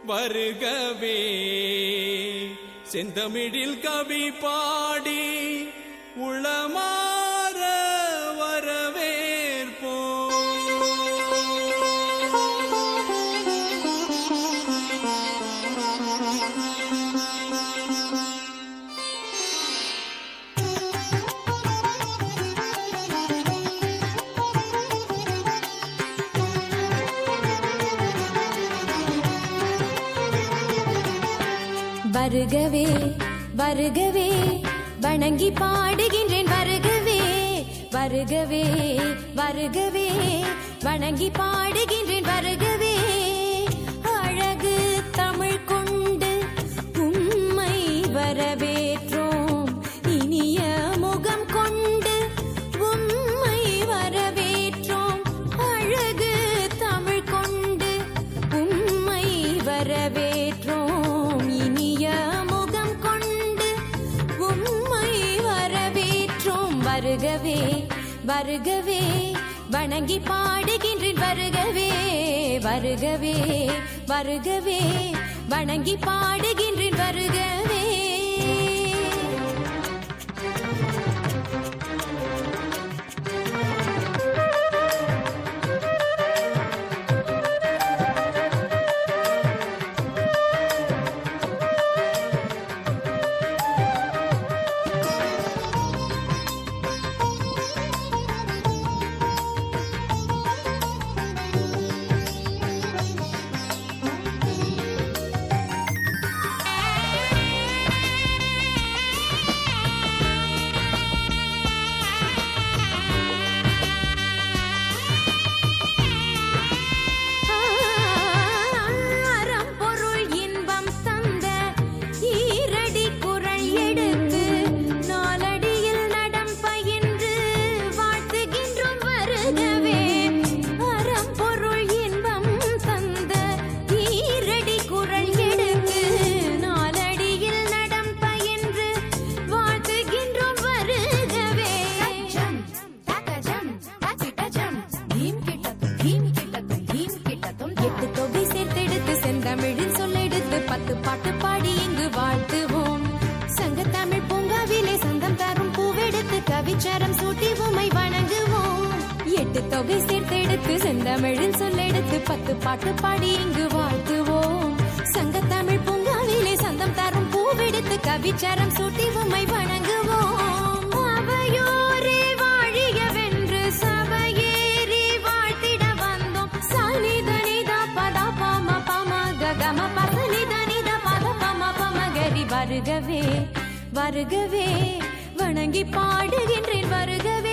வருகவே செந்தமிழில் கவி பாடி உளமாற வரவேற்போம். வருகவே வருகவே வணங்கி பாடுகின்றேன் வருகவே வருகவே வருகவே வணங்கி பாடுகின்றேன் வருகவே அழகு தமிழ் கொண்டு உம்மை வரவேற்றோம் இனிய முகம் கொண்டு உம்மை வரவேற்றோம் அழகு தமிழ் கொண்டு உம்மை வரவேற்றோம் வருகவே வருகவே வணங்கி பாடுகின்றேன் வருகவே வருகவே வருகவே வணங்கி பாடுகின்றேன் வருகவே. தமிழில் சொல்லெடுத்து 10 பாட்டு பாடி இங்கு வாழ்த்துவோம். சங்கத்தமிழ் பூங்காவிலே சந்தம் தரும் பூவெடுத்து கவிச்சரம் சூட்டி உம்மை வணங்குவோம். 8 தொகை சேர்த்தெடுத்து செந்தமிழில் சொல்லெடுத்து 10 பாட்டு பாடி இங்கு வாழ்த்துவோம். சங்கத்தமிழ் பூங்காவிலே சந்தம் தரும் பூவெடுத்து கவிச்சரம் சூட்டி உம்மை வணங்குவோம். அவையோரே வாழியவென்று சபையேறி வாழ்த்திட வந்தோம். சனிதனிதா பதா பாம கம பசனிதனித பத பம பமகரி வருகவே வருகவே வணங்கி பாடுகின்றேன் வருகவே